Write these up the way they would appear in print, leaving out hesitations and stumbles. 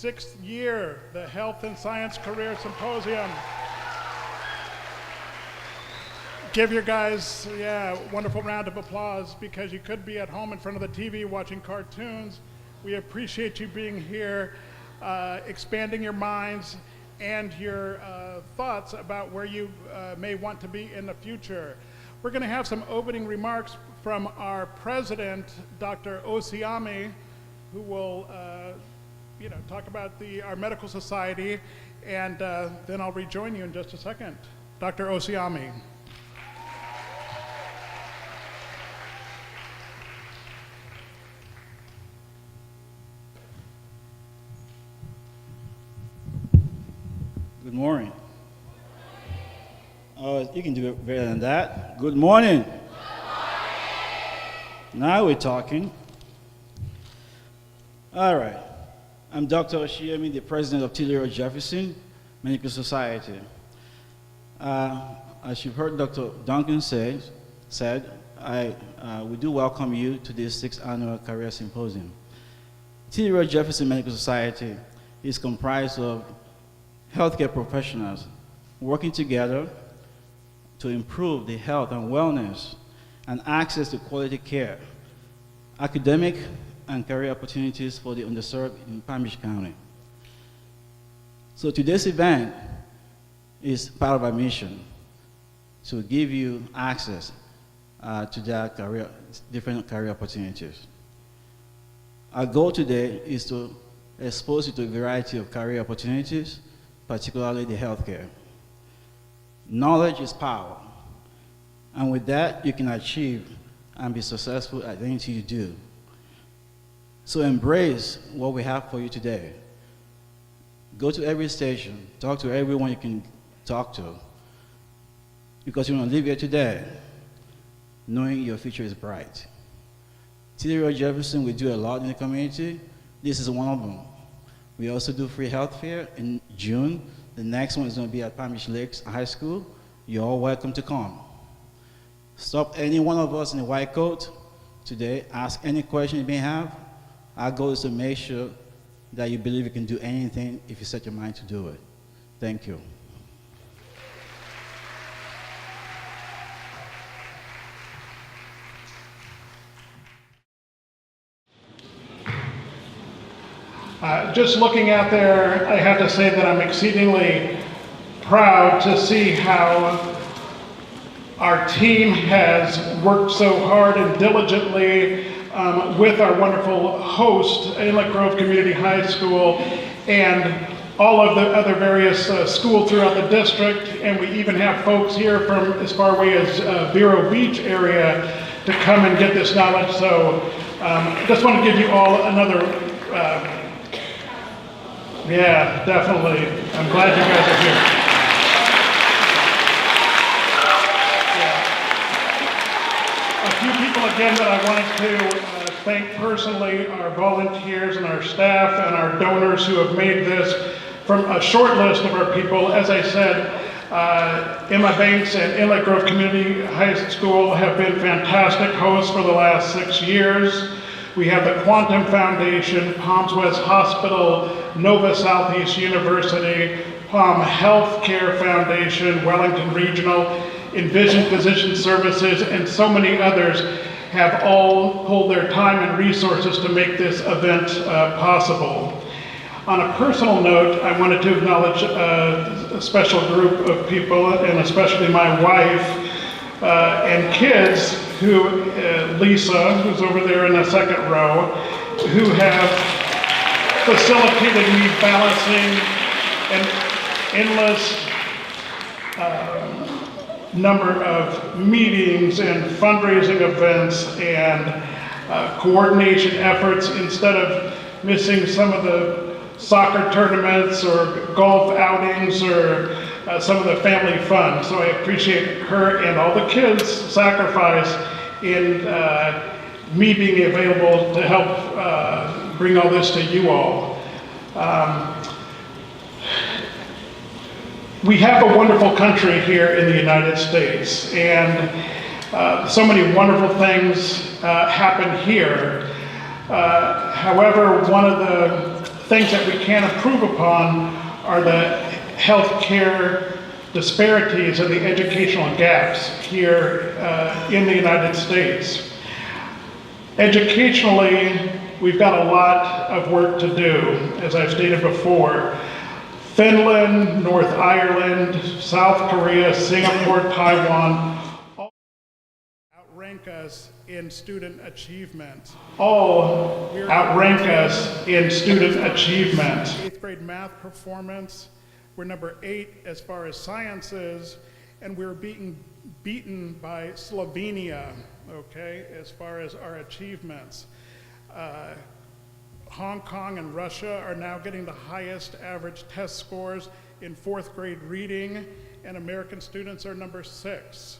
6th year, the Health and Science Career Symposium. Give your guys, a wonderful round of applause, because you could be at home in front of the TV watching cartoons. We appreciate you being here, expanding your minds and your thoughts about where you may want to be in the future. We're going to have some opening remarks from our president, Dr. Osiami, who will talk about our medical society, and then I'll rejoin you in just a second. Dr. Osiami. Good morning. You can do it better than that. Good morning. Good morning. Now we're talking. All right. I'm Dr. Oshiemi, the president of T. Jefferson Medical Society. As you've heard Dr. Duncan said, we do welcome you to this 6th annual Career Symposium. T. Jefferson Medical Society is comprised of healthcare professionals working together to improve the health and wellness and access to quality care, academic and career opportunities for the underserved in Palm Beach County. So today's event is part of our mission to give you access to that different career opportunities. Our goal today is to expose you to a variety of career opportunities, particularly the healthcare. Knowledge is power, and with that, you can achieve and be successful at anything you do. So embrace what we have for you today. Go to every station, talk to everyone you can talk to, because you want to live here today knowing your future is bright. T. Jefferson, we do a lot in the community. This is one of them. We also do free health fair in June. The next one is going to be at Palm Beach Lakes High School. You're all welcome to come. Stop any one of us in a white coat today. Ask any question you may have. Our goal is to make sure that you believe you can do anything if you set your mind to do it. Thank you. Just looking out there, I have to say that I'm exceedingly proud to see how our team has worked so hard and diligently with our wonderful host, Inlet Grove Community High School, and all of the other various schools throughout the district. And we even have folks here from as far away as Vero Beach area to come and get this knowledge. So I just want to give you all another yeah, definitely. I'm glad you guys are here. Yeah. A few people again that I wanted to thank personally, our volunteers and our staff and our donors who have made this from a short list of our people. As I said, Emma Banks and Inlet Grove Community High School have been fantastic hosts for the last 6 years. We have the Quantum Foundation, Palms West Hospital, Nova Southeast University, Palm Healthcare Foundation, Wellington Regional, Envision Physician Services, and so many others have all pulled their time and resources to make this event possible. On a personal note, I wanted to acknowledge a special group of people, and especially my wife and kids, who Lisa, who's over there in the second row, who have facilitated me balancing an endless number of meetings and fundraising events and coordination efforts, instead of missing some of the soccer tournaments or golf outings or some of the family fun. So I appreciate her and all the kids' sacrifice in me being available to help bring all this to you all. We have a wonderful country here in the United States, and so many wonderful things happen here. However, one of the things that we can improve upon are the healthcare disparities and the educational gaps here in the United States. Educationally, we've got a lot of work to do, as I've stated before. Finland, North Ireland, South Korea, Singapore, Taiwan, all outrank us in student achievement. All outrank us in student achievement. 8th grade math performance, we're number 8 as far as sciences, and we're beaten by Slovenia, okay, as far as our achievements. Hong Kong and Russia are now getting the highest average test scores in 4th grade reading, and American students are number 6.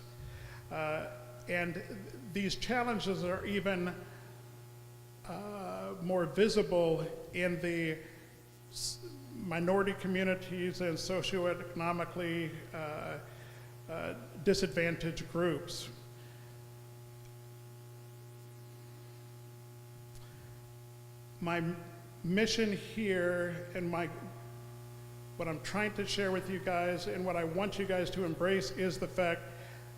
And these challenges are even more visible in the minority communities and socioeconomically disadvantaged groups. My mission here and what I'm trying to share with you guys and what I want you guys to embrace is the fact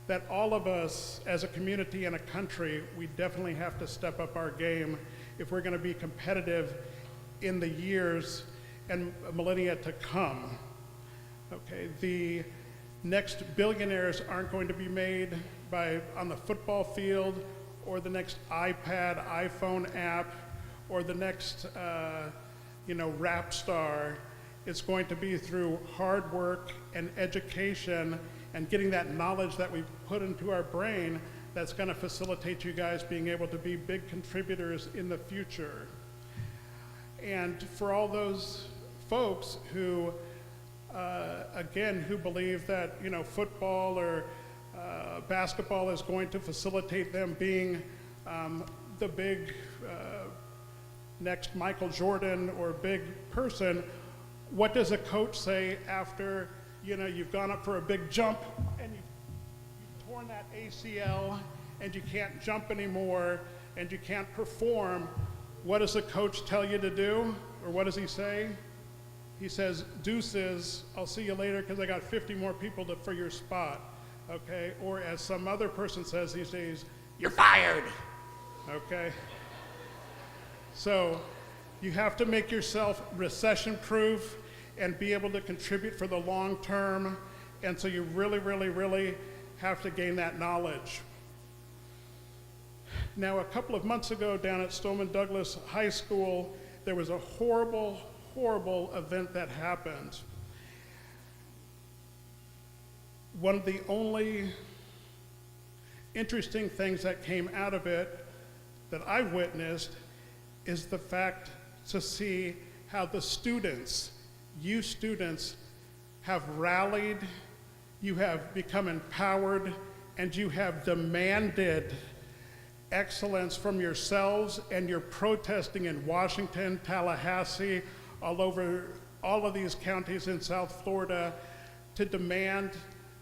that all of us as a community and a country, we definitely have to step up our game if we're going to be competitive in the years and millennia to come. Okay, the next billionaires aren't going to be made on the football field or the next iPad, iPhone app, or the next rap star. It's going to be through hard work and education and getting that knowledge that we put into our brain that's going to facilitate you guys being able to be big contributors in the future. And for all those folks who, who believe that football or basketball is going to facilitate them being the big next Michael Jordan or big person, what does a coach say after you've gone up for a big jump and you've torn that ACL and you can't jump anymore and you can't perform? What does the coach tell you to do? Or what does he say? He says, deuces, I'll see you later because I got 50 more people for your spot, okay? Or as some other person says these days, you're fired, okay? So you have to make yourself recession-proof and be able to contribute for the long term. And so you really, really, really have to gain that knowledge. Now, a couple of months ago down at Stoneman Douglas High School, there was a horrible, horrible event that happened. One of the only interesting things that came out of it that I've witnessed is the fact to see how the students, you students, have rallied, you have become empowered, and you have demanded excellence from yourselves, and you're protesting in Washington, Tallahassee, all over all of these counties in South Florida to demand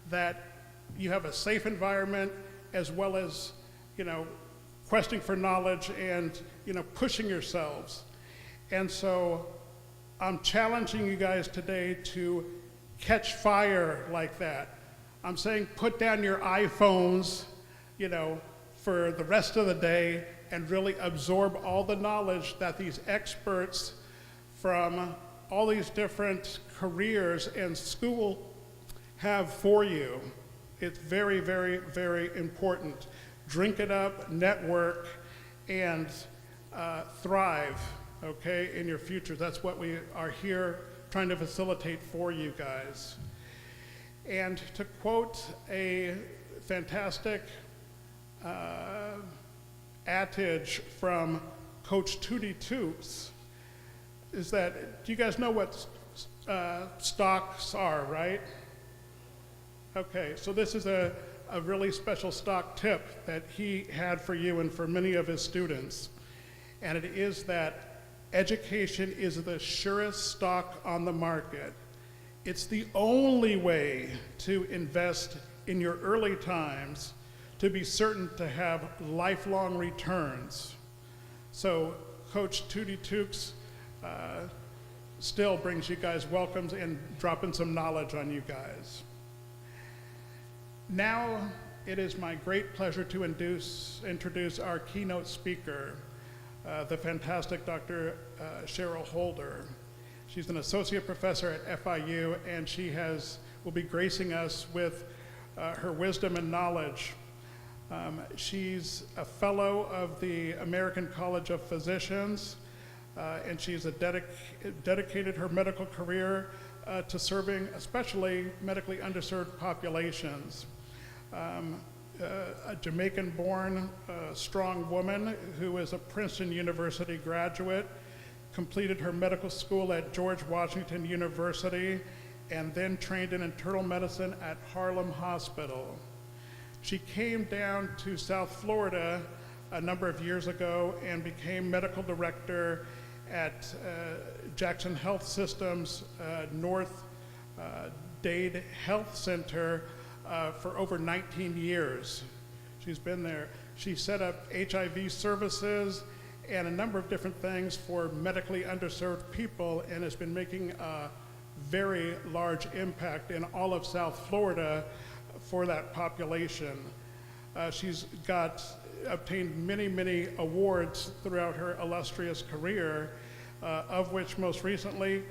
that you have a safe environment as well as, questing for knowledge and, pushing yourselves. And so I'm challenging you guys today to catch fire like that. I'm saying put down your iPhones, for the rest of the day and really absorb all the knowledge that these experts from all these different careers and school have for you. It's very, very, very important. Drink it up, network, and thrive, okay, in your future. That's what we are here trying to facilitate for you guys. And to quote a fantastic adage from Coach Tootie Toops is that, do you guys know what stocks are, right? Okay, so this is a really special stock tip that he had for you and for many of his students. And it is that education is the surest stock on the market. It's the only way to invest in your early times to be certain to have lifelong returns. So Coach Tootie Tooks still brings you guys welcomes and dropping some knowledge on you guys. Now, it is my great pleasure to introduce our keynote speaker, the fantastic Dr. Cheryl Holder. She's an associate professor at FIU, and she will be gracing us with her wisdom and knowledge. She's a fellow of the American College of Physicians, and she's dedicated her medical career to serving especially medically underserved populations. A Jamaican-born strong woman who is a Princeton University graduate, completed her medical school at George Washington University, and then trained in internal medicine at Harlem Hospital. She came down to South Florida a number of years ago and became medical director at Jackson Health System's North Dade Health Center for over 19 years. She's been there. She set up HIV services and a number of different things for medically underserved people, and has been making a very large impact in all of South Florida for that population. She's obtained many, many awards throughout her illustrious career, of which most recently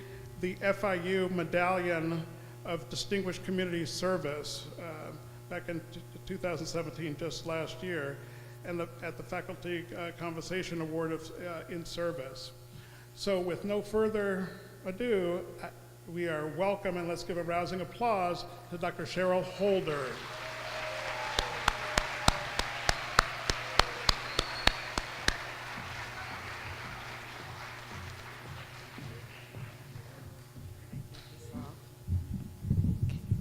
the FIU Medallion of Distinguished Community Service back in 2017, just last year, and at the Faculty Conversation Award of in Service. So with no further ado, we are welcome, and let's give a rousing applause to Dr. Cheryl Holder.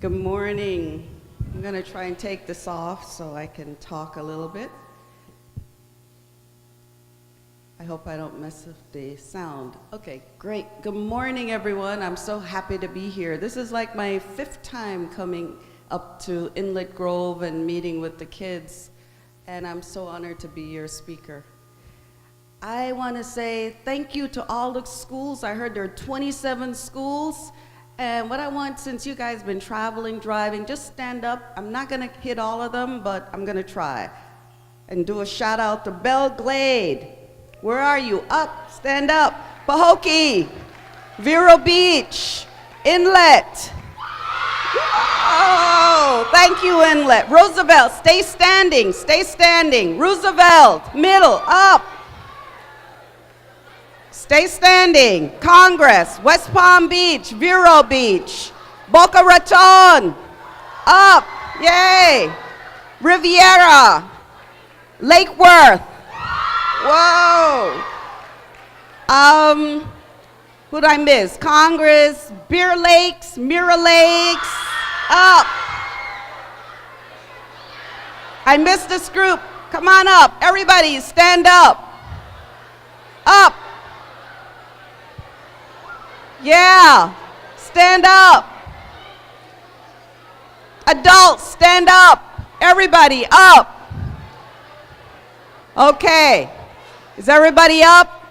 Good morning. I'm going to try and take this off so I can talk a little bit. I hope I don't mess up the sound. Okay, great. Good morning, everyone. I'm so happy to be here. This is like my 5th time coming up to Inlet Grove and meeting with the kids, and I'm so honored to be your speaker. I want to say thank you to all the schools. I heard there are 27 schools. And what I want, since you guys have been traveling, driving, just stand up. I'm not going to hit all of them, but I'm going to try. And do a shout out to Belle Glade. Where are you? Up, stand up. Pahokee, Vero Beach, Inlet. Oh, thank you, Inlet. Roosevelt, stay standing, stay standing. Roosevelt, middle, up. Stay standing. Congress, West Palm Beach, Vero Beach, Boca Raton, up, yay. Riviera, Lake Worth, whoa. Who'd I miss? Congress, Beer Lakes, Mirror Lakes, up. I missed this group. Come on up. Everybody stand up. Up. Yeah, stand up. Adults, stand up. Everybody, up. Okay, is everybody up?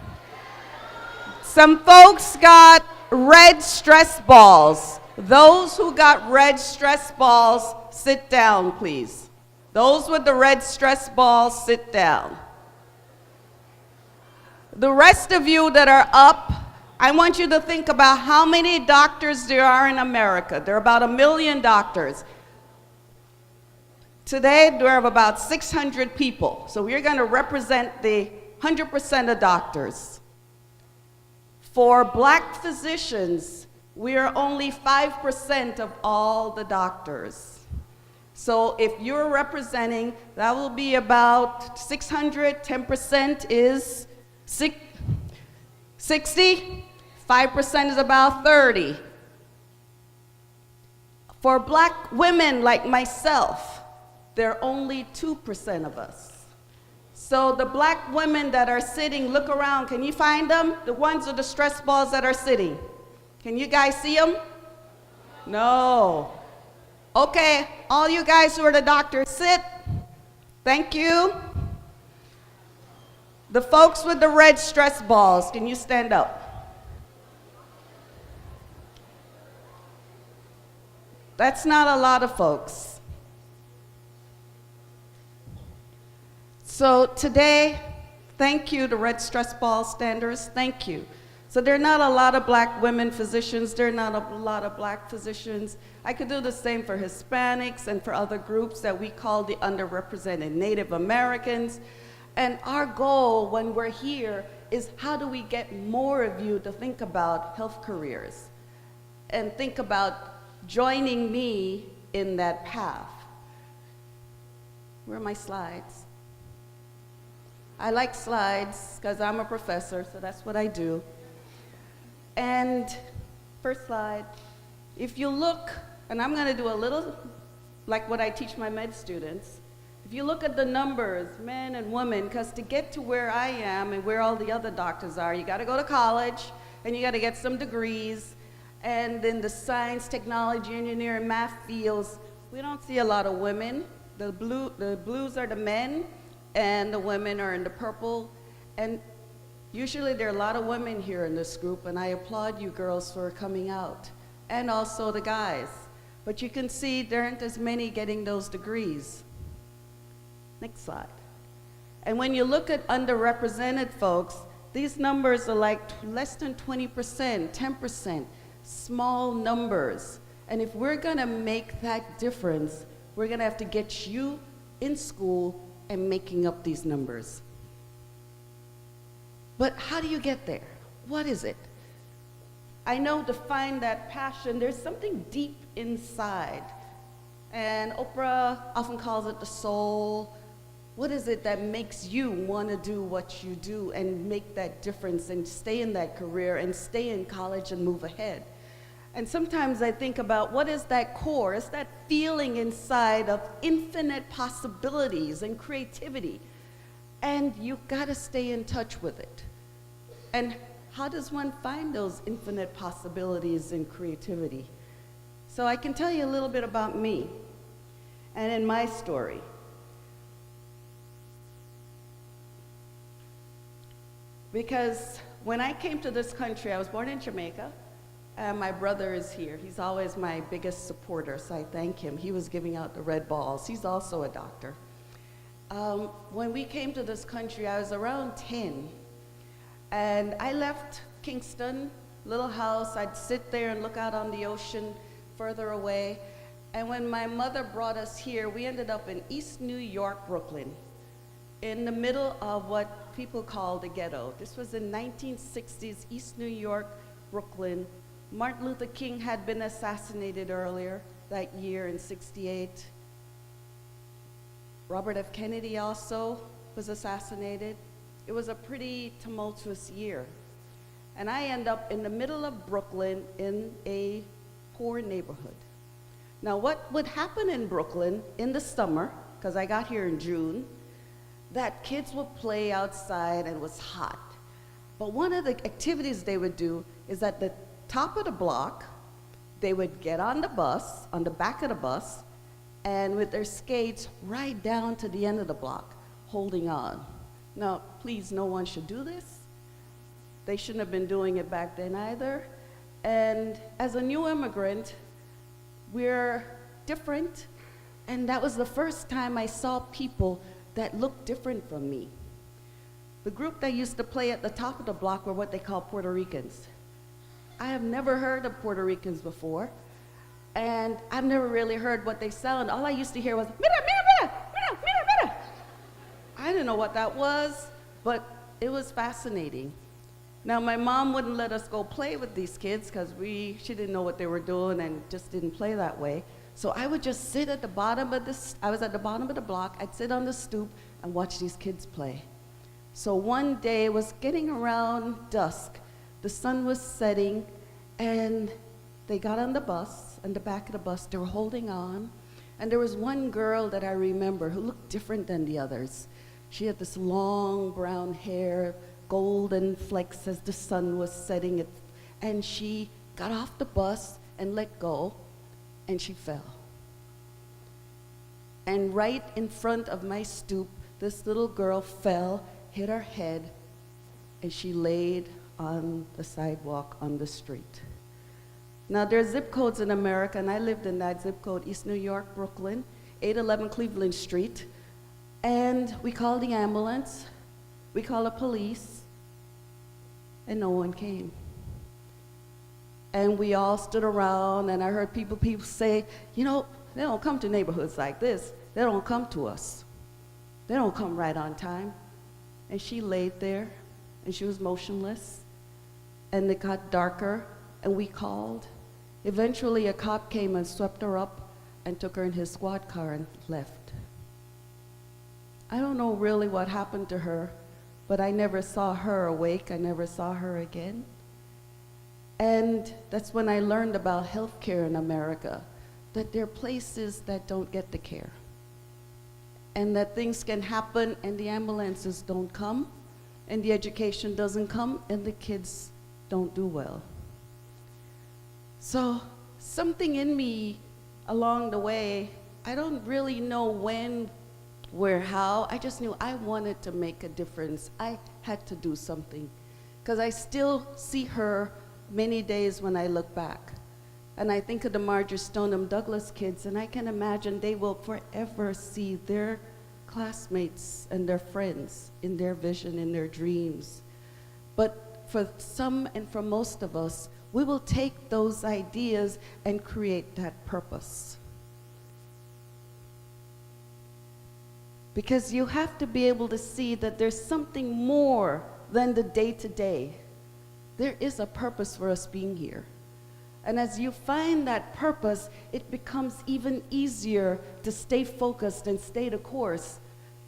Some folks got red stress balls. Those who got red stress balls, sit down, please. Those with the red stress balls, sit down. The rest of you that are up, I want you to think about how many doctors there are in America. There are about 1 million doctors. Today, there are about 600 people. So we're going to represent the 100% of doctors. For black physicians, we are only 5% of all the doctors. So if you're representing, that will be about 600, 10% is 60. 5% is about 30. For black women like myself, there are only 2% of us. So the black women that are sitting, look around. Can you find them? The ones with the stress balls that are sitting. Can you guys see them? No. Okay, all you guys who are the doctors, sit. Thank you. The folks with the red stress balls, can you stand up? That's not a lot of folks. So today, thank you to Red Stress Ball Standers, thank you. So there are not a lot of black women physicians, there are not a lot of black physicians. I could do the same for Hispanics and for other groups that we call the underrepresented Native Americans. And our goal when we're here is how do we get more of you to think about health careers and think about joining me in that path. Where are my slides? I like slides because I'm a professor, so that's what I do. And first slide, if you look, and I'm going to do a little like what I teach my med students. If you look at the numbers, men and women, because to get to where I am and where all the other doctors are, you got to go to college and you got to get some degrees. And in the science, technology, engineering, math fields, we don't see a lot of women. The blues are the men, and the women are in the purple. And usually there are a lot of women here in this group, and I applaud you girls for coming out, and also the guys. But you can see there aren't as many getting those degrees. Next slide. And when you look at underrepresented folks, these numbers are like less than 20%, 10%, small numbers. And if we're gonna make that difference, we're gonna have to get you in school and making up these numbers. But how do you get there? What is it? I know to find that passion, there's something deep inside. And Oprah often calls it the soul. What is it that makes you want to do what you do and make that difference and stay in that career and stay in college and move ahead? And sometimes I think about what is that core? It's that feeling inside of infinite possibilities and creativity. And you've got to stay in touch with it. And how does one find those infinite possibilities and creativity? So I can tell you a little bit about me and in my story. Because when I came to this country, I was born in Jamaica, and my brother is here. He's always my biggest supporter, so I thank him. He was giving out the red balls. He's also a doctor. When we came to this country, I was around 10. And I left Kingston, little house. I'd sit there and look out on the ocean further away. And when my mother brought us here, we ended up in East New York, Brooklyn, in the middle of what people call the ghetto. This was in 1960s, East New York, Brooklyn. Martin Luther King had been assassinated earlier that year in '68. Robert F. Kennedy also was assassinated. It was a pretty tumultuous year. And I end up in the middle of Brooklyn in a poor neighborhood. Now what would happen in Brooklyn in the summer, because I got here in June, that kids would play outside and it was hot. But one of the activities they would do is at the top of the block, they would get on the bus, on the back of the bus, and with their skates right down to the end of the block, holding on. Now, please, no one should do this. They shouldn't have been doing it back then either. And as a new immigrant, we're different, and that was the first time I saw people that looked different from me. The group that used to play at the top of the block were what they call Puerto Ricans. I have never heard of Puerto Ricans before, and I've never really heard what they sound. All I used to hear was, mira, mira, mira, mira, mira, mira. I didn't know what that was, but it was fascinating. Now, my mom wouldn't let us go play with these kids because she didn't know what they were doing and just didn't play that way. So I would just sit at the bottom of I was at the bottom of the block. I'd sit on the stoop and watch these kids play. So one day, it was getting around dusk. The sun was setting, and they got on the bus, on the back of the bus. They were holding on. And there was one girl that I remember who looked different than the others. She had this long brown hair, golden flecks as the sun was setting. And she got off the bus and let go, and she fell. And right in front of my stoop, this little girl fell, hit her head, and she laid on the sidewalk on the street. Now, there's zip codes in America, and I lived in that zip code, East New York, Brooklyn, 811 Cleveland Street. And we called the ambulance, we called the police, and no one came. And we all stood around, and I heard people say, you know, they don't come to neighborhoods like this. They don't come to us. They don't come right on time. And she laid there, and she was motionless. And it got darker, and we called. Eventually, a cop came and swept her up and took her in his squad car and left. I don't know really what happened to her, but I never saw her awake. I never saw her again. And that's when I learned about healthcare in America, that there are places that don't get the care, and that things can happen and the ambulances don't come, and the education doesn't come, and the kids don't do well. So something in me along the way, I don't really know when, where, how, I just knew I wanted to make a difference. I had to do something, because I still see her many days when I look back. And I think of the Marjorie Stoneham Douglas kids, and I can imagine they will forever see their classmates and their friends in their vision, in their dreams. But for some and for most of us, we will take those ideas and create that purpose. Because you have to be able to see that there's something more than the day-to-day. There is a purpose for us being here. And as you find that purpose, it becomes even easier to stay focused and stay the course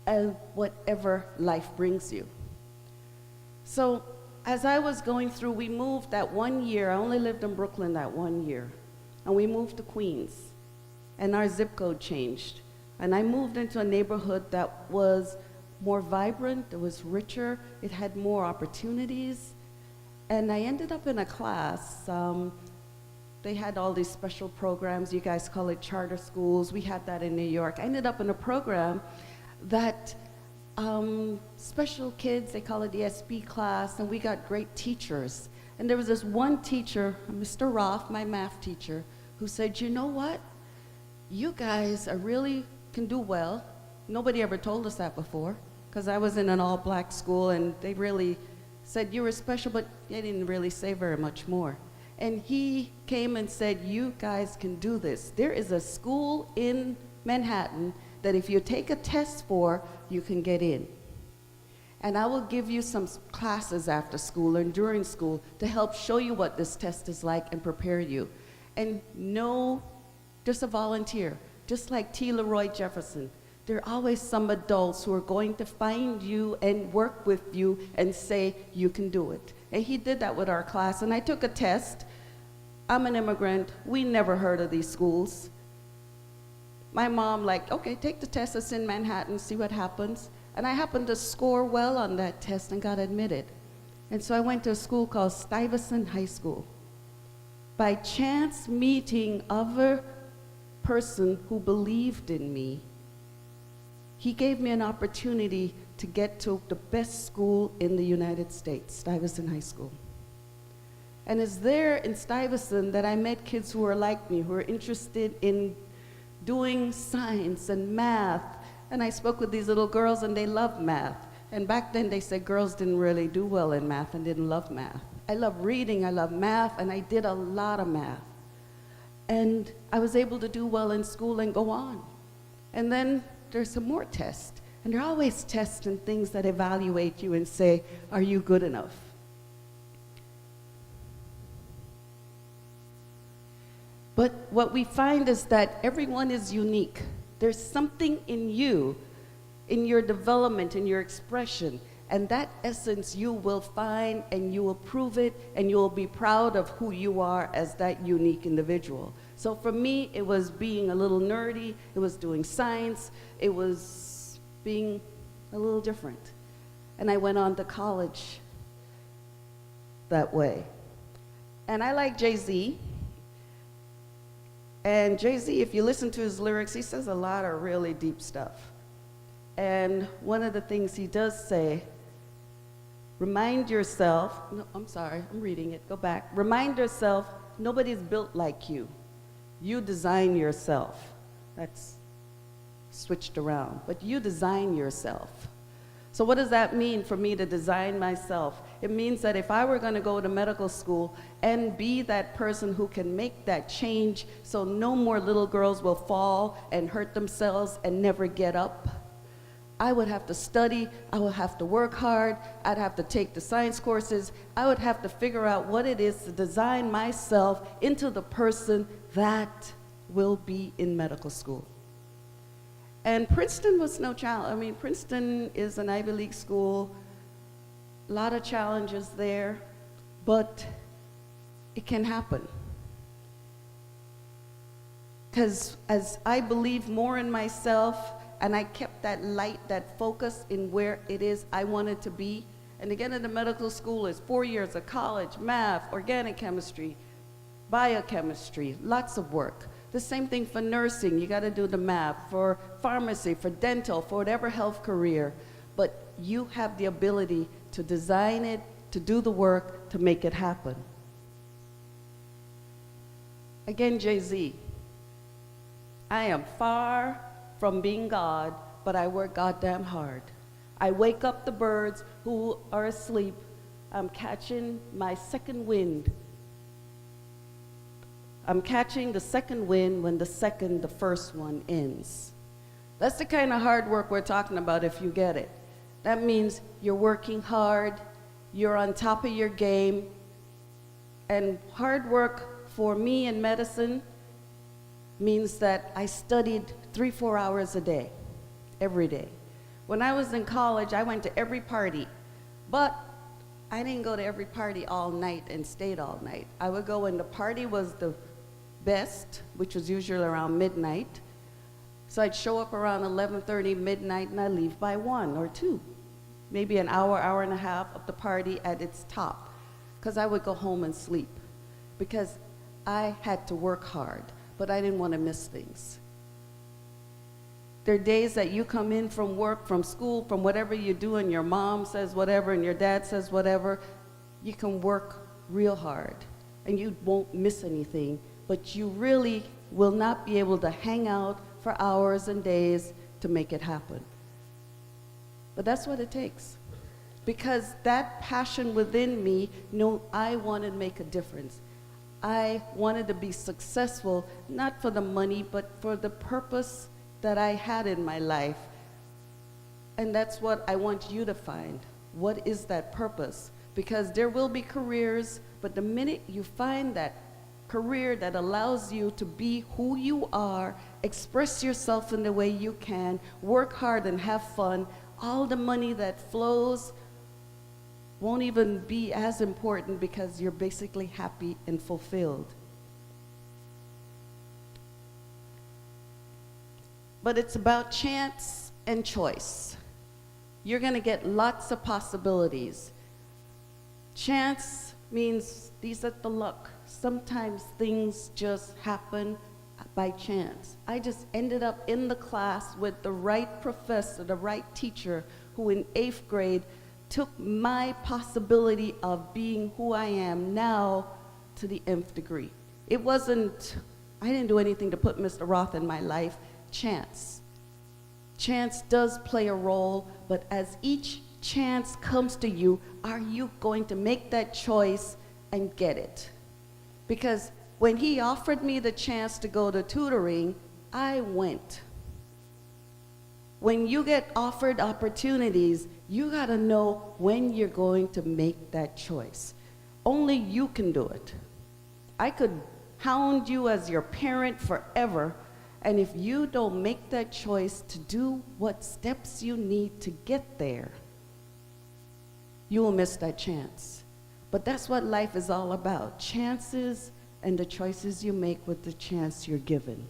and whatever life brings you. So as I was going through, we moved that 1 year. I only lived in Brooklyn that 1 year. And we moved to Queens. And our zip code changed. And I moved into a neighborhood that was more vibrant, it was richer, it had more opportunities. And I ended up in a class. They had all these special programs. You guys call it charter schools. We had that in New York. I ended up in a program that special kids, they call it the SB class, and we got great teachers. And there was this one teacher, Mr. Roth, my math teacher, who said, you know what? You guys are really can do well. Nobody ever told us that before, because I was in an all-black school, and they really said you were special, but they didn't really say very much more. And he came and said, you guys can do this. There is a school in Manhattan that if you take a test for, you can get in. And I will give you some classes after school and during school to help show you what this test is like and prepare you. And no, just a volunteer, just like T. Leroy Jefferson. There are always some adults who are going to find you and work with you and say, you can do it. And he did that with our class, and I took a test. I'm an immigrant. We never heard of these schools. My mom, like, okay, take the test. It's in Manhattan, see what happens. And I happened to score well on that test and got admitted. And so I went to a school called Stuyvesant High School. By chance meeting other person who believed in me, he gave me an opportunity to get to the best school in the United States, Stuyvesant High School. And it's there in Stuyvesant that I met kids who were like me, who were interested in doing science and math. And I spoke with these little girls, and they loved math. And back then they said girls didn't really do well in math and didn't love math. I love reading, I love math, and I did a lot of math. And I was able to do well in school and go on. And then there's some more tests. And there are always tests and things that evaluate you and say, are you good enough? But what we find is that everyone is unique. There's something in you, in your development, in your expression, and that essence you will find, and you will prove it, and you will be proud of who you are as that unique individual. So for me, it was being a little nerdy, it was doing science, it was being a little different. And I went on to college that way. And I like Jay-Z. And Jay-Z, if you listen to his lyrics, he says a lot of really deep stuff. And one of the things he does say, remind yourself, no, I'm sorry, I'm reading it, go back. Remind yourself nobody's built like you. You design yourself. That's switched around, but you design yourself. So what does that mean for me to design myself? It means that if I were going to go to medical school and be that person who can make that change so no more little girls will fall and hurt themselves and never get up, I would have to study, I would have to work hard, I'd have to take the science courses, I would have to figure out what it is to design myself into the person that will be in medical school. And Princeton was no challenge. I mean, Princeton is an Ivy League school, a lot of challenges there, but it can happen. Because as I believe more in myself, and I kept that light, that focus in where it is I wanted to be. And to get into medical school is 4 years of college, math, organic chemistry, biochemistry, lots of work. The same thing for nursing, you gotta do the math, for pharmacy, for dental, for whatever health career. But you have the ability to design it, to do the work, to make it happen. Again, Jay-Z, I am far from being God, but I work goddamn hard. I wake up the birds who are asleep. I'm catching my second wind. I'm catching the second wind when the first one ends. That's the kind of hard work we're talking about if you get it. That means you're working hard, you're on top of your game, and hard work for me in medicine means that I studied 3-4 hours a day, every day. When I was in college, I went to every party, but I didn't go to every party all night and stayed all night. I would go when the party was the best, which was usually around midnight. So I'd show up around 11:30, midnight, and I'd leave by 1 or 2. Maybe an hour, hour and a half of the party at its top, because I would go home and sleep, because I had to work hard, but I didn't want to miss things. There are days that you come in from work, from school, from whatever you do, and your mom says whatever, and your dad says whatever. You can work real hard, and you won't miss anything, but you really will not be able to hang out for hours and days to make it happen. But that's what it takes. Because that passion within me, I wanted to make a difference. I wanted to be successful, not for the money, but for the purpose that I had in my life. And that's what I want you to find. What is that purpose? Because there will be careers, but the minute you find that career that allows you to be who you are, express yourself in the way you can, work hard and have fun, all the money that flows won't even be as important because you're basically happy and fulfilled. But it's about chance and choice. You're going to get lots of possibilities. Chance means these are the luck. Sometimes things just happen by chance. I just ended up in the class with the right professor, the right teacher, who in 8th grade took my possibility of being who I am now to the nth degree. I didn't do anything to put Mr. Roth in my life. Chance. Chance does play a role, but as each chance comes to you, are you going to make that choice and get it? Because when he offered me the chance to go to tutoring, I went. When you get offered opportunities, you gotta know when you're going to make that choice. Only you can do it. I could hound you as your parent forever, and if you don't make that choice to do what steps you need to get there, you will miss that chance. But that's what life is all about, chances and the choices you make with the chance you're given.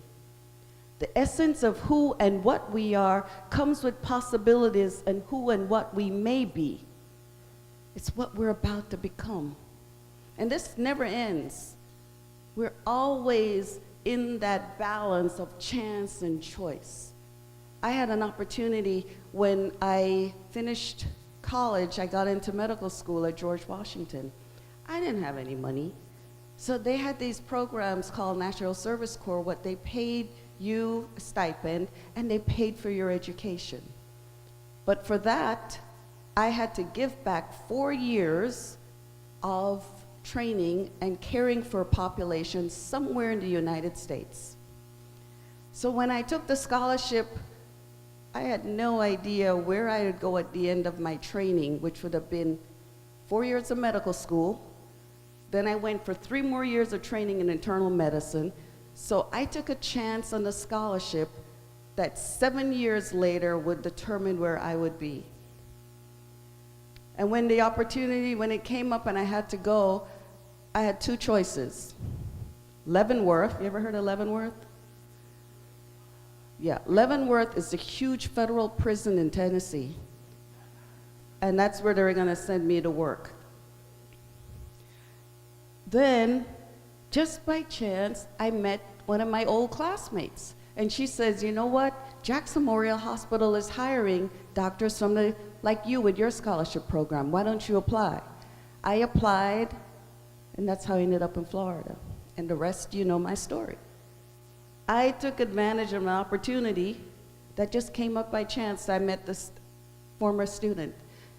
The essence of who and what we are comes with possibilities and who and what we may be. It's what we're about to become. And this never ends. We're always in that balance of chance and choice. I had an opportunity when I finished college. I got into medical school at George Washington. I didn't have any money. So they had these programs called National Service Corps, what they paid you a stipend and they paid for your education. But for that, I had to give back 4 years of training and caring for a population somewhere in the United States. So when I took the scholarship, I had no idea where I would go at the end of my training, which would have been 4 years of medical school. Then I went for 3 more years of training in internal medicine. So I took a chance on the scholarship that 7 years later would determine where I would be. And when the opportunity, when it came up and I had to go, I had 2 choices. Leavenworth, you ever heard of Leavenworth? Yeah, Leavenworth is a huge federal prison in Tennessee. And that's where they were gonna send me to work. Then, just by chance, I met one of my old classmates. And she says, you know what? Jackson Memorial Hospital is hiring doctors from like you with your scholarship program. Why don't you apply? I applied, and that's how I ended up in Florida. And the rest, you know my story. I took advantage of an opportunity that just came up by chance. I met this former student.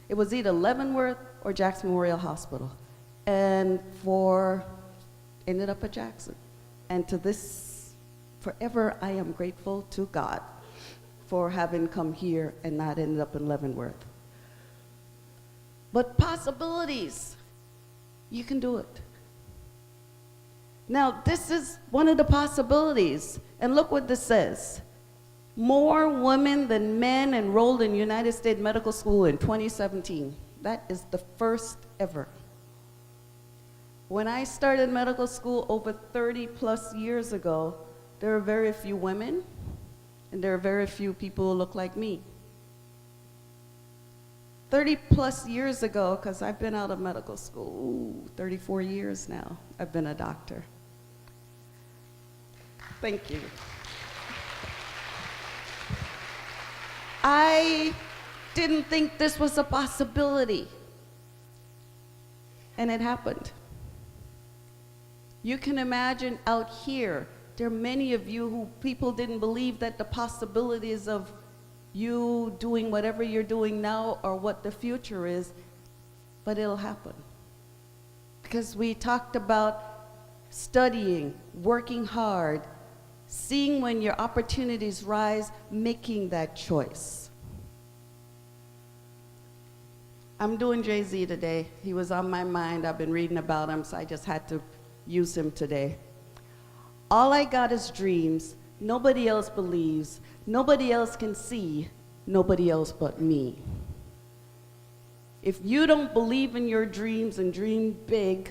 It was either Leavenworth or Jackson Memorial Hospital. And ended up at Jackson. And to this, forever I am grateful to God for having come here and not ended up in Leavenworth. But possibilities, you can do it. Now, this is one of the possibilities. And look what this says. More women than men enrolled in United States Medical School in 2017. That is the first ever. When I started medical school over 30 plus years ago, there were very few women, and there are very few people who look like me. 30 plus years ago, because I've been out of medical school, 34 years now, I've been a doctor. Thank you. I didn't think this was a possibility, and it happened. You can imagine out here, there are many of you who people didn't believe that the possibilities of you doing whatever you're doing now or what the future is, but it'll happen. Because we talked about studying, working hard, seeing when your opportunities rise, making that choice. I'm doing Jay-Z today. He was on my mind. I've been reading about him, so I just had to use him today. All I got is dreams. Nobody else believes. Nobody else can see. Nobody else but me. If you don't believe in your dreams and dream big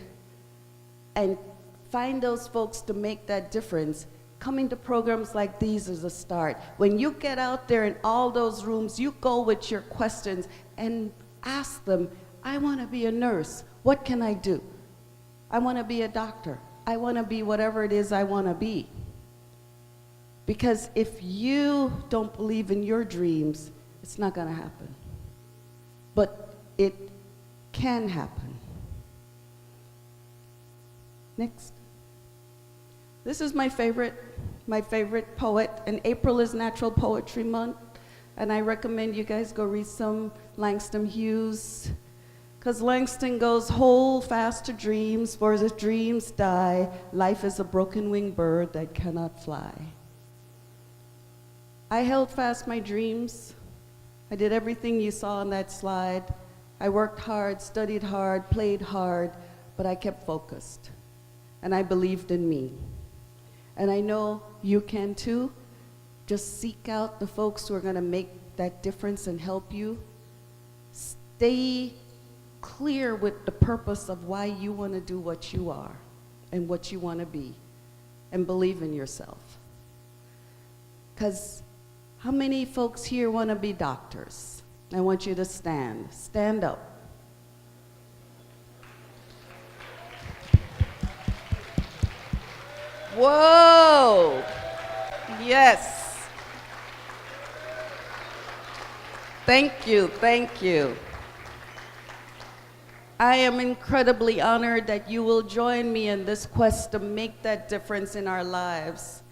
and find those folks to make that difference, coming to programs like these is a start. When you get out there in all those rooms, you go with your questions and ask them, I want to be a nurse. What can I do? I want to be a doctor. I want to be whatever it is I want to be. Because if you don't believe in your dreams, it's not going to happen. But it can happen. Next. This is my favorite poet, and April is Natural Poetry Month, and I recommend you guys go read some Langston Hughes, because Langston goes, hold fast to dreams, for as dreams die, life is a broken-winged bird that cannot fly. I held fast my dreams. I did everything you saw on that slide. I worked hard, studied hard, played hard, but I kept focused, and I believed in me. And I know you can too. Just seek out the folks who are going to make that difference and help you. Stay clear with the purpose of why you want to do what you are and what you want to be, and believe in yourself. Because how many folks here want to be doctors? I want you to stand. Stand up. Whoa! Yes. Thank you, thank you. I am incredibly honored that you will join me in this quest to make that difference in our lives.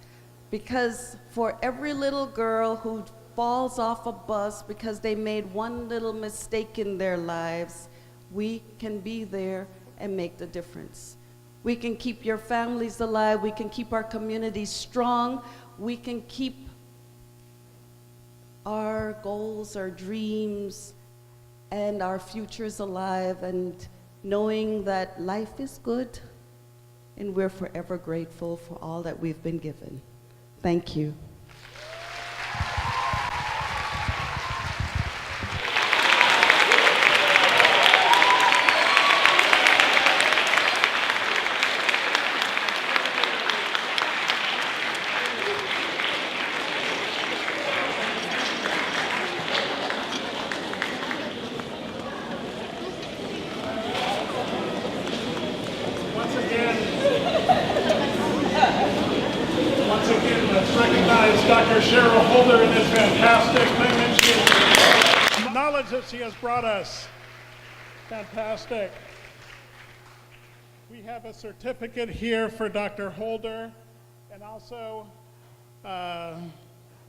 Because for every little girl who falls off a bus because they made one little mistake in their lives, we can be there and make the difference. We can keep your families alive. We can keep our communities strong. We can keep our goals, our dreams, and our futures alive, and knowing that life is good and we're forever grateful for all that we've been given. Thank you. Once again, let's recognize Dr. Cheryl Holder and this fantastic thing that she knowledge that she has brought us. Fantastic. We have a certificate here for Dr. Holder, and also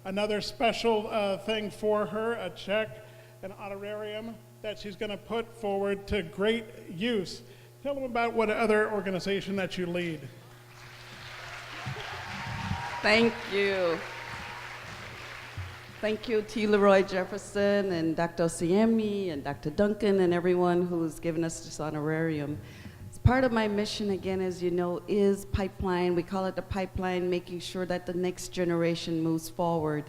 another special thing for her, a check, an honorarium that she's going to put forward to great use. Tell them about what other organization that you lead. Thank you. Thank you, T. Leroy Jefferson and Dr. Osiemi and Dr. Duncan and everyone who's given us this honorarium. It's part of my mission, again, as you know, is pipeline. We call it the pipeline, making sure that the next generation moves forward.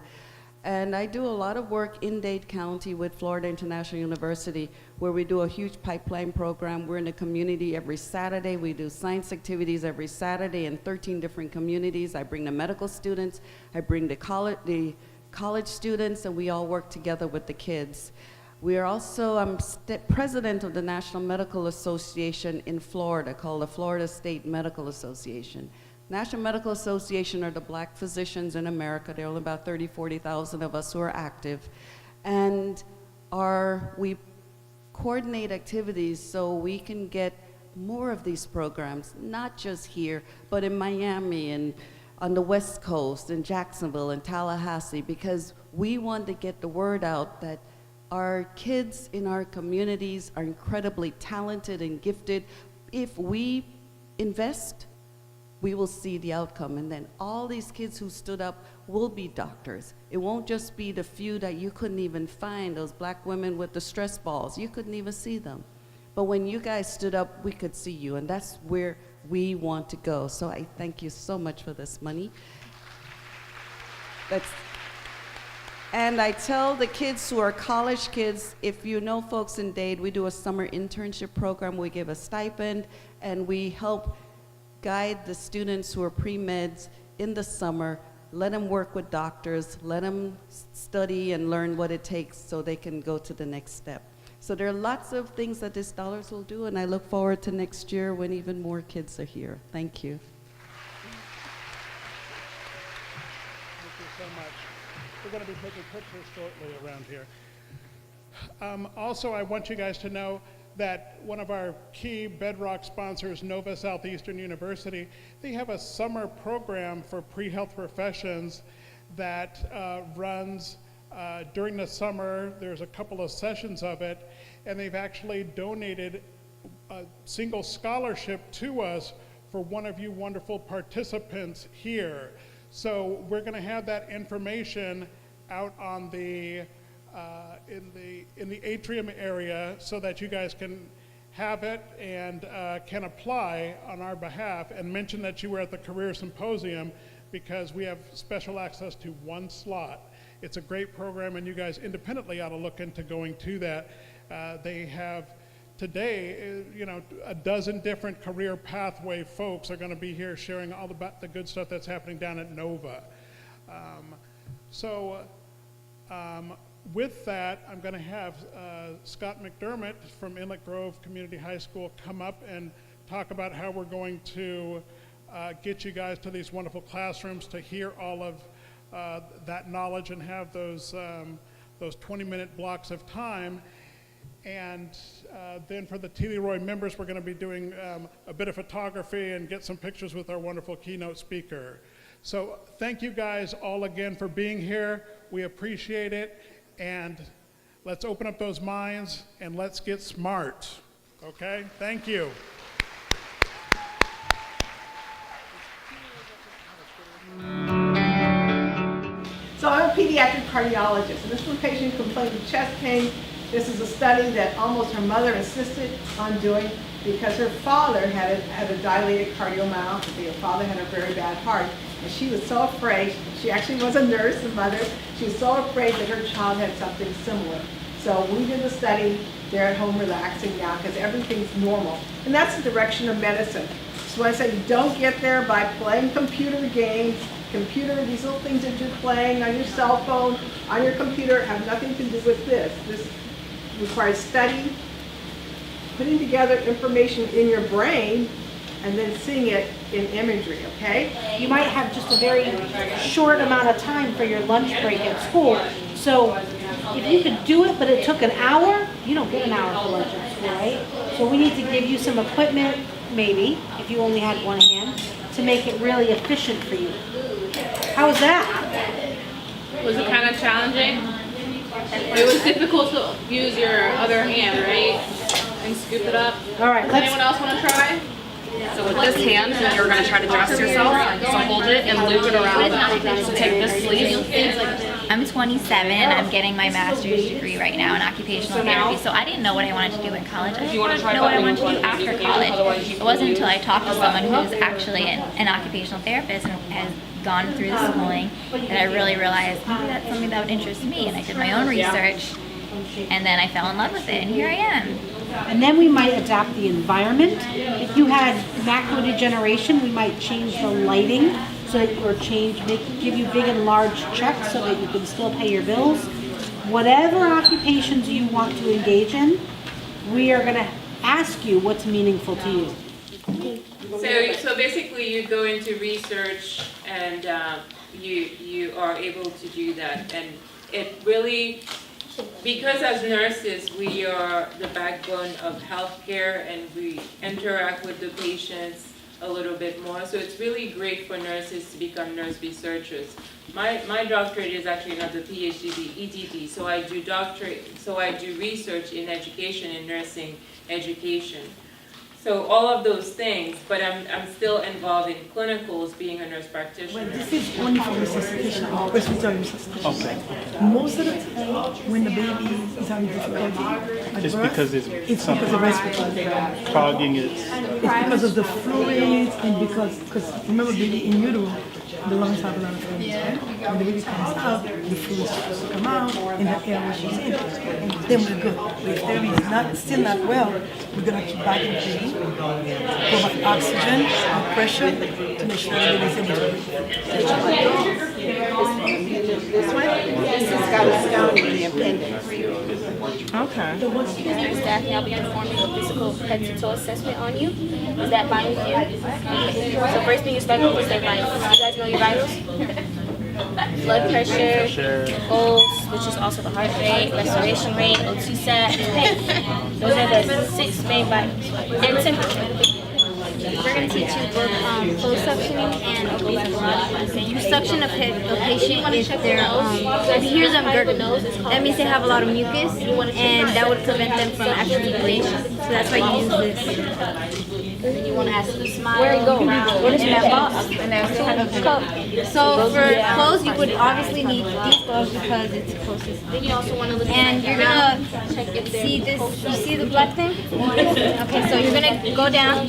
And I do a lot of work in Dade County with Florida International University, where we do a huge pipeline program. We're in the community every Saturday. We do science activities every Saturday in 13 different communities. I bring the medical students, I bring the college students, and we all work together with the kids. We are also, I'm president of the National Medical Association in Florida, called the Florida State Medical Association. National Medical Association are the black physicians in America. There are only about 30, 40,000 of us who are active. And we coordinate activities so we can get more of these programs, not just here, but in Miami and on the West Coast, in Jacksonville and Tallahassee, because we want to get the word out that our kids in our communities are incredibly talented and gifted. If we invest, we will see the outcome, and then all these kids who stood up will be doctors. It won't just be the few that you couldn't even find, those black women with the stress balls. You couldn't even see them. But when you guys stood up, we could see you, and that's where we want to go. So I thank you so much for this money. And I tell the kids who are college kids, if you know folks in Dade, we do a summer internship program. We give a stipend, and we help guide the students who are pre-meds in the summer, let them work with doctors, let them study and learn what it takes so they can go to the next step. So there are lots of things that this dollars will do, and I look forward to next year when even more kids are here. Thank you. Thank you so much. We're going to be taking pictures shortly around here. Also, I want you guys to know that one of our key bedrock sponsors, Nova Southeastern University, they have a summer program for pre-health professions that runs during the summer. There's a couple of sessions of it, and they've actually donated a single scholarship to us for one of you wonderful participants here. So we're going to have that information out on the in the atrium area so that you guys can have it and can apply on our behalf, and mention that you were at the Career Symposium, because we have special access to one slot. It's a great program, and you guys independently ought to look into going to that. They have today, a dozen different career pathway folks are going to be here sharing all about the good stuff that's happening down at Nova. With that, I'm going to have Scott McDermott from Inlet Grove Community High School come up and talk about how we're going to get you guys to these wonderful classrooms to hear all of that knowledge and have those 20-minute blocks of time. And then for the T. Leroy members, we're going to be doing a bit of photography and get some pictures with our wonderful keynote speaker. So thank you guys all again for being here. We appreciate it. And let's open up those minds and let's get smart. Okay? Thank you. So I'm a pediatric cardiologist, and this one patient complained of chest pain. This is a study that almost her mother insisted on doing because her father had a dilated cardiomyopathy. Her father had a very bad heart, and she was so afraid. She actually was a nurse, the mother. She was so afraid that her child had something similar. So we did the study. They're at home relaxing now because everything's normal. And that's the direction of medicine. So I say you don't get there by playing computer games. These little things that you're playing on your cell phone, on your computer, have nothing to do with this. This requires study, putting together information in your brain, and then seeing it in imagery, okay? You might have just a very short amount of time for your lunch break at school. So if you could do it, but it took an hour, you don't get an hour for lunch at school, right? So we need to give you some equipment, maybe, if you only had one hand, to make it really efficient for you. How was that? Was it kind of challenging? It was difficult to use your other hand, right? And scoop it up. All right, Does anyone else want to try? So with this hand, you're going to try to dress yourself. So hold it and loop it around. So take this sleeve. I'm 27. I'm getting my master's degree right now in occupational therapy. So I didn't know what I wanted to do in college. I didn't know what I wanted to do after college. It wasn't until I talked to someone who's actually an occupational therapist and has gone through the schooling that I really realized maybe that's something that would interest me. And I did my own research, and then I fell in love with it, and here I am. And then we might adapt the environment. If you had macular degeneration, we might change the lighting, so that, or give you big and large checks so that you can still pay your bills. Whatever occupations you want to engage in, we are going to ask you what's meaningful to you. So basically you go into research and you are able to do that. And it really, because as nurses, we are the backbone of healthcare and we interact with the patients a little bit more. So it's really great for nurses to become nurse researchers. My doctorate is actually not the PhD, the EDD. So I do doctorate, so I do research in education and nursing education. So all of those things, but I'm still involved in clinicals, being a nurse practitioner. Well, this is only for resuscitation, respiratory resuscitation. Okay. Most of the time, when the baby is having difficulty at It's birth, because it's because of respiratory. clogging its... It's because of the fluids and because remember, baby in utero, the lungs have a lot of fluids, right? When the baby comes out, the fluids supposed to come out in the air when she's in. And then we're good. But if the baby is still not well, we're going to keep back the baby, provide oxygen and pressure to make sure the baby is able to breathe. This one, this has got a stone in the appendix. Okay. Daphne, I'll be performing a physical head-to-toe assessment on you. Is that fine with you? Okay. So first thing you start with is their vitals. You guys know your vitals? Blood pressure, pulse, which is also the heart rate, respiration rate, O2 sat, and pace. Those are the 6 main vitals. And temperature. We're going to teach you both closed suctioning and oblique blood. You suction a patient if if you hear them gurgle. That means they have a lot of mucus, and that would prevent them from actually breathing. So that's why you use this. And you want to ask them to smile. Where you go? What is that box? And there's kind of coat. So for clothes, you would obviously need these gloves because it's closest. Then you also want to look And you're gonna see this. You see the black thing? Okay, so you're gonna go down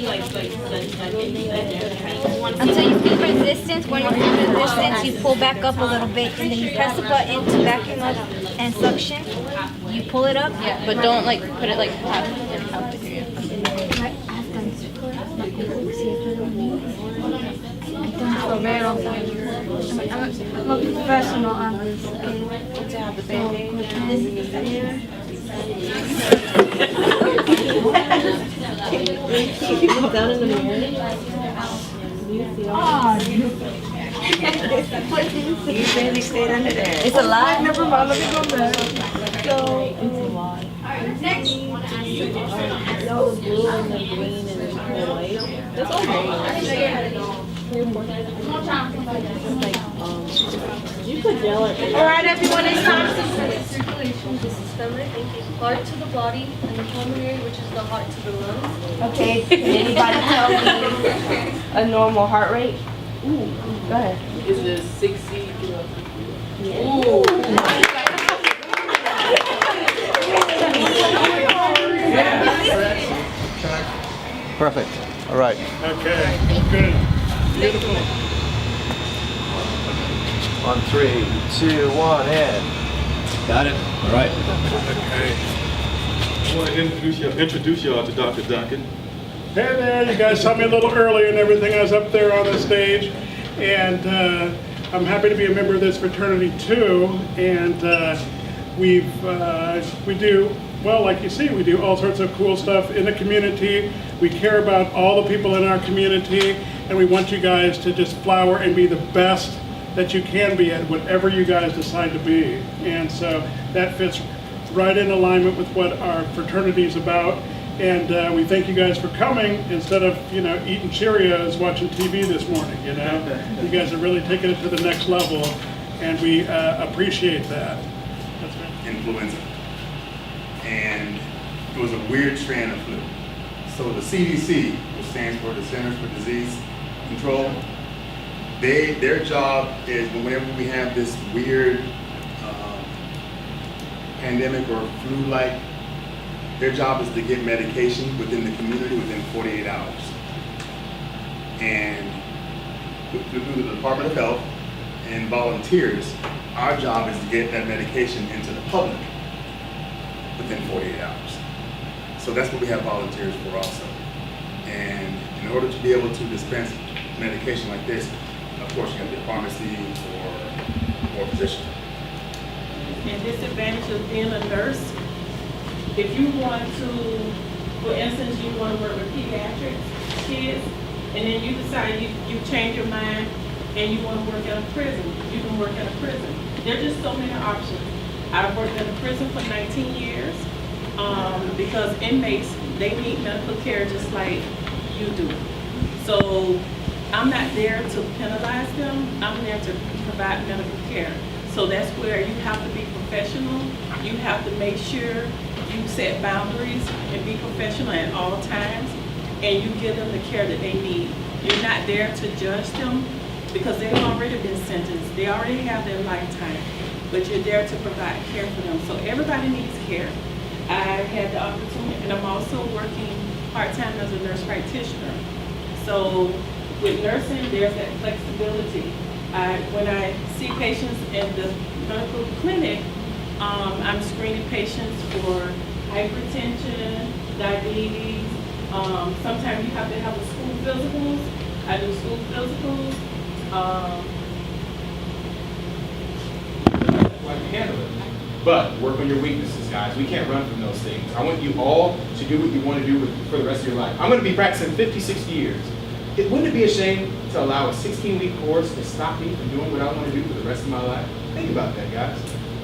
until you feel resistance. When you feel resistance, you pull back up a little bit, and then you press the button to vacuum up and suction. You pull it up, But don't like put it like half degree. I've done it for a very long time. I'm a professional on this. Look down in the mirror. You barely stayed under there. It's a lot. Never mind, let me go back. So, it's a lot. Next. green and white. That's all you could yell at me. All right, everyone, it's time to circulation. This is stomach, heart to the body, and the pulmonary, which is the heart to the lungs. Okay, can anybody tell me a normal heart rate? Ooh, go ahead. Is it 60? Ooh. Perfect. All right. Okay, good. Beautiful. On 3, 2, 1, and. Got it. All right. Okay. I want to introduce y'all to Dr. Duncan. Hey there, you guys saw me a little early and everything. I was up there on the stage, and I'm happy to be a member of this fraternity too. And we do, well, like you see, we do all sorts of cool stuff in the community. We care about all the people in our community, and we want you guys to just flower and be the best that you can be at whatever you guys decide to be. And so that fits right in alignment with what our fraternity is about. And we thank you guys for coming instead of, eating Cheerios, watching TV this morning, You guys are really taking it to the next level, and we appreciate that. That's right. Influenza. And it was a weird strand of flu. So the CDC, which stands for the Centers for Disease Control, their job is whenever we have this weird pandemic or flu-like, their job is to get medication within the community within 48 hours. And through the Department of Health and volunteers, our job is to get that medication into the public within 48 hours. So that's what we have volunteers for also. And in order to be able to dispense medication like this, of course you have to be a pharmacy or physician. And disadvantage of being a nurse, if you want to, for instance, you want to work with pediatric kids, and then you decide you change your mind and you want to work at a prison, you can work at a prison. There are just so many options. I've worked at a prison for 19 years because inmates, they need medical care just like you do. So I'm not there to penalize them, I'm there to provide medical care. So that's where you have to be professional, you have to make sure you set boundaries and be professional at all times, and you give them the care that they need. You're not there to judge them because they've already been sentenced, they already have their lifetime, but you're there to provide care for them. So everybody needs care. I had the opportunity, and I'm also working part-time as a nurse practitioner. So with nursing, there's that flexibility. When I see patients in the medical clinic, I'm screening patients for hypertension, diabetes. Sometimes you have to have a school physicals. I do school physicals. Like to handle it. But work on your weaknesses, guys. We can't run from those things. I want you all to do what you want to do for the rest of your life. I'm going to be practicing 50, 60 years. Wouldn't it be a shame to allow a 16-week course to stop me from doing what I want to do for the rest of my life? Think about that, guys.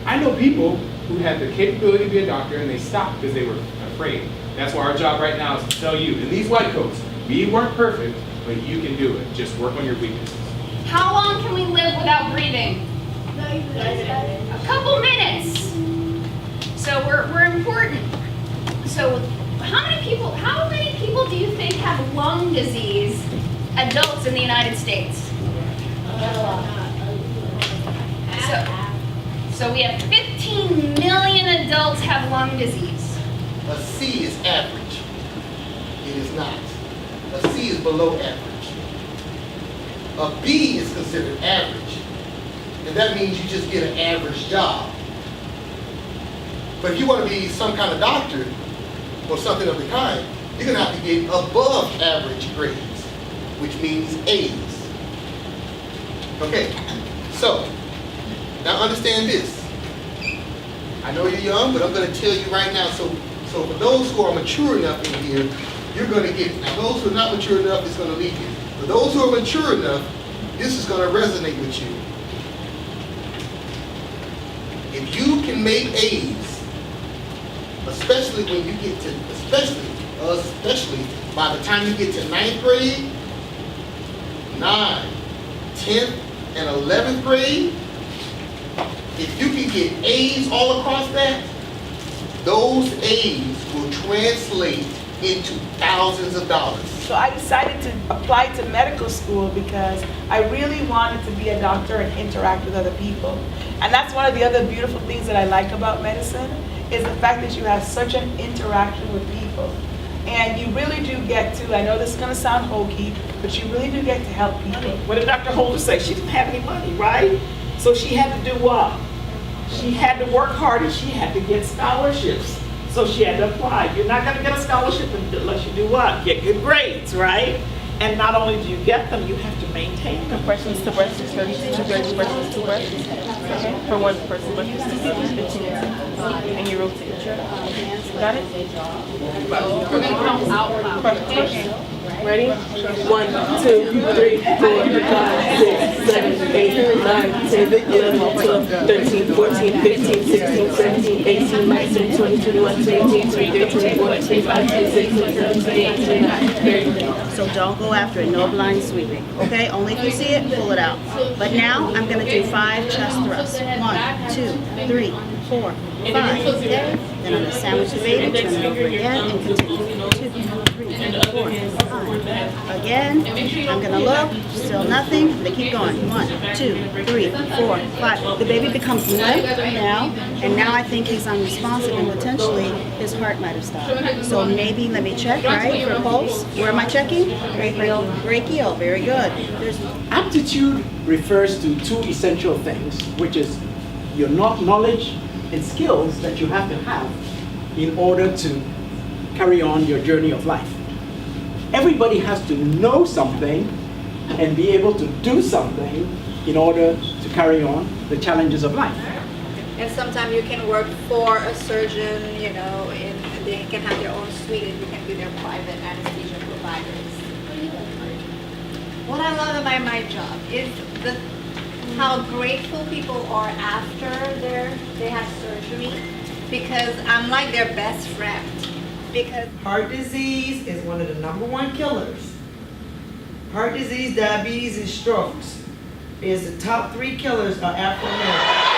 I know people who had the capability to be a doctor and they stopped because they were afraid. That's why our job right now is to tell you, in these white coats, we weren't perfect, but you can do it. Just work on your weaknesses. How long can we live without breathing? A couple minutes. So we're important. So how many people do you think have lung disease, adults in the United States? So we have 15 million adults have lung disease. A C is average. It is not. A C is below average. A B is considered average. And that means you just get an average job. But if you want to be some kind of doctor or something of the kind, you're going to have to get above average grades, which means A's. Okay, so now understand this. I know you're young, but I'm going to tell you right now. So for those who are mature enough in here, you're going to get it. Now those who are not mature enough, it's going to leave you. For those who are mature enough, this is going to resonate with you. If you can make A's, especially especially by the time you get to 9th grade, 9th, 10th, and 11th grade, if you can get A's all across that, those A's will translate into thousands of dollars. So I decided to apply to medical school because I really wanted to be a doctor and interact with other people. And that's one of the other beautiful things that I like about medicine, is the fact that you have such an interaction with people. And you really do get to, I know this is gonna sound hokey, but you really do get to help people. What did Dr. Holder say? She didn't have any money, right? So she had to do what? She had to work hard and she had to get scholarships. So she had to apply. You're not gonna get a scholarship unless you do what? Get good grades, right? And not only do you get them, you have to maintain them. Questions to breast is 32, 30 questions to breast. Okay. For one person, breast is 15. And you rotate. Got it? We're gonna count out loud. Ready? 1, 2, 3, 4, 5, 6, 7, 8, 9, 10, 11, 12, 13, 14, 15, 16, 17, 18, 19, 20, 21, 22, 23, 24, 25, 26, 27, 28, 29, 30. So don't go after it, no blind sweeping, okay? Only if you see it, pull it out. But now, I'm gonna do 5 chest thrusts. 1, 2, 3, 4, 5. Then I'm gonna sandwich the baby, turn it over again, and continue. 2, 3, 4, 5. Again, I'm gonna look, still nothing. I'm gonna keep going. 1, 2, 3, 4, 5. The baby becomes limp now, and now I think he's unresponsive, and potentially his heart might have stopped. So maybe, let me check, right, for pulse. Where am I checking? Brachial. Brachial, very good. Aptitude refers to 2 essential things, which is your knowledge and skills that you have to have in order to carry on your journey of life. Everybody has to know something and be able to do something in order to carry on the challenges of life. And sometimes you can work for a surgeon, you know, and they can have their own suite and you can be their private anesthesia providers. What I love about my job is how grateful people are after they have surgery, because I'm like their best friend. Because heart disease is one of the #1 killers. Heart disease, diabetes, and strokes is the top 3 killers are African American.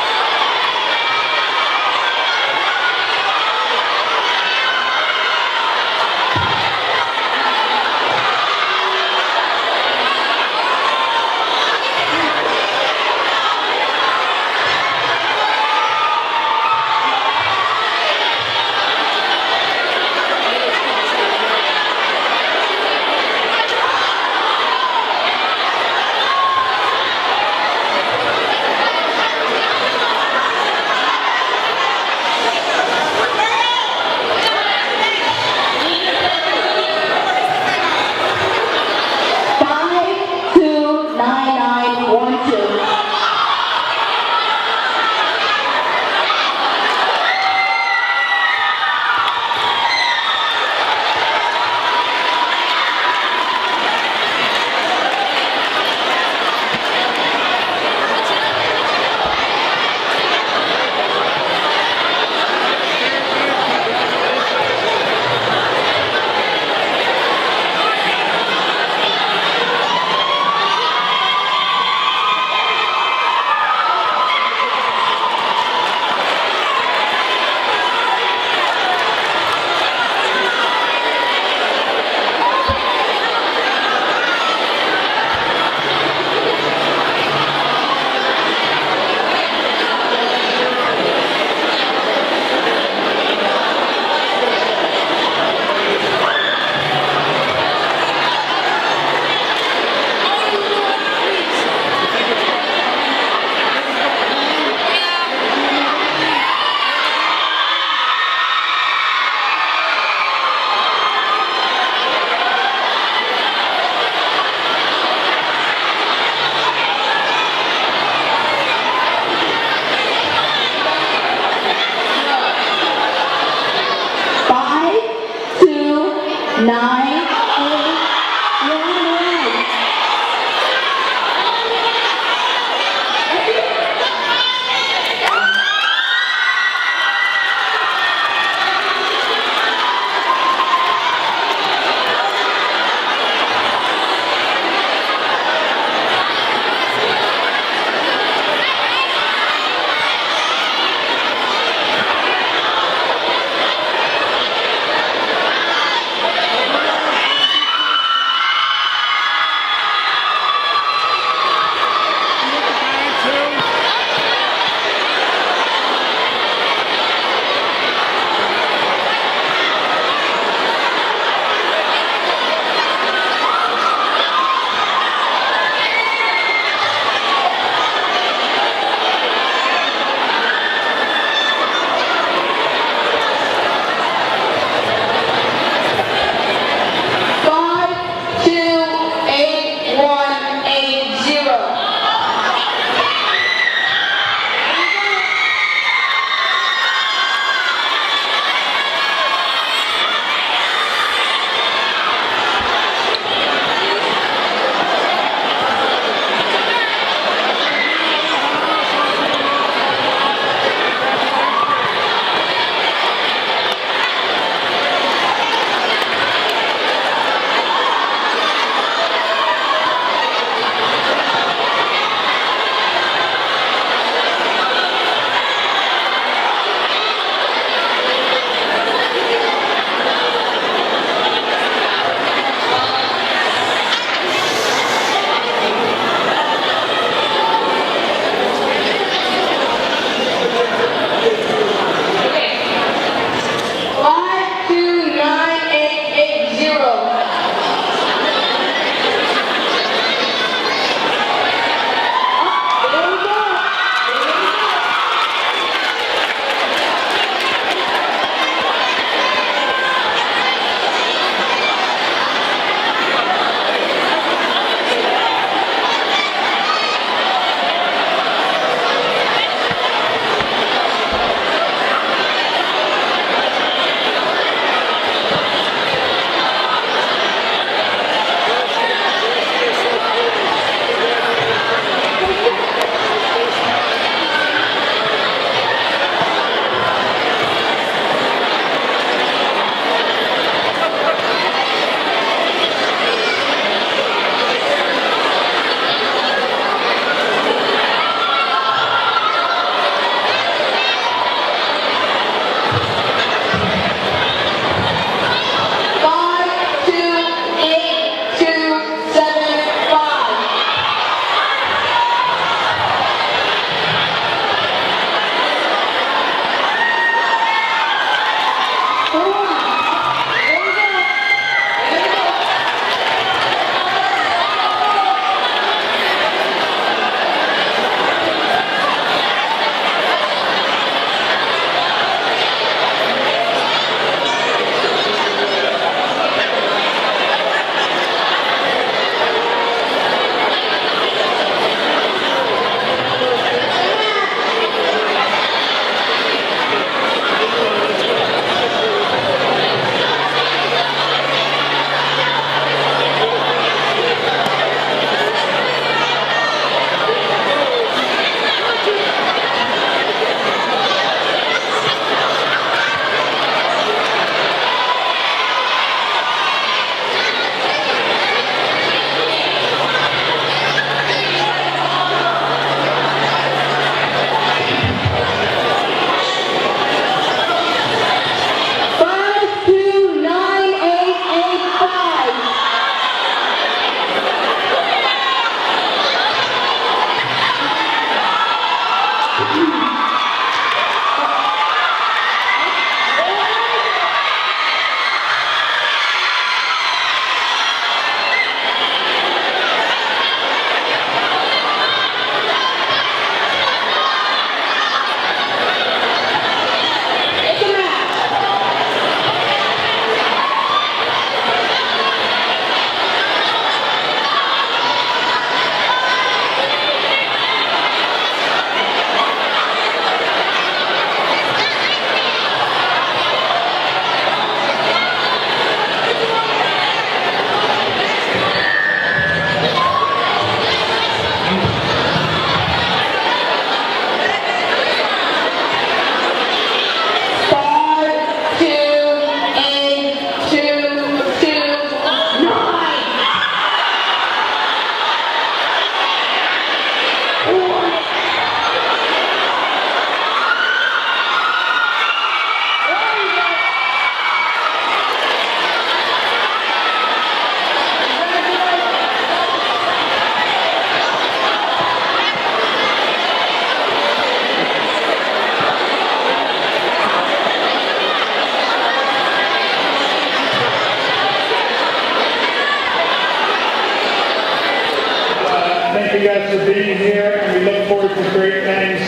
you guys for being here, and we look forward to great things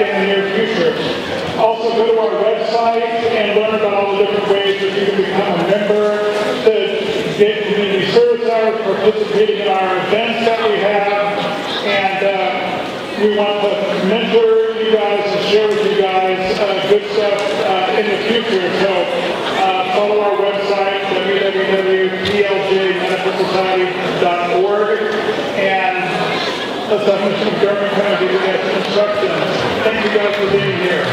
in the near future. Also, go to our website and learn about all the different ways that you can become a member, to get community service hours, participating in our events that we have, and we want to mentor you guys and share with you guys good stuff in the future. So follow our website, www.pljmedicalsociety.org, and let's have Mr. McDermott come and give you guys some instructions. Thank you guys for being here.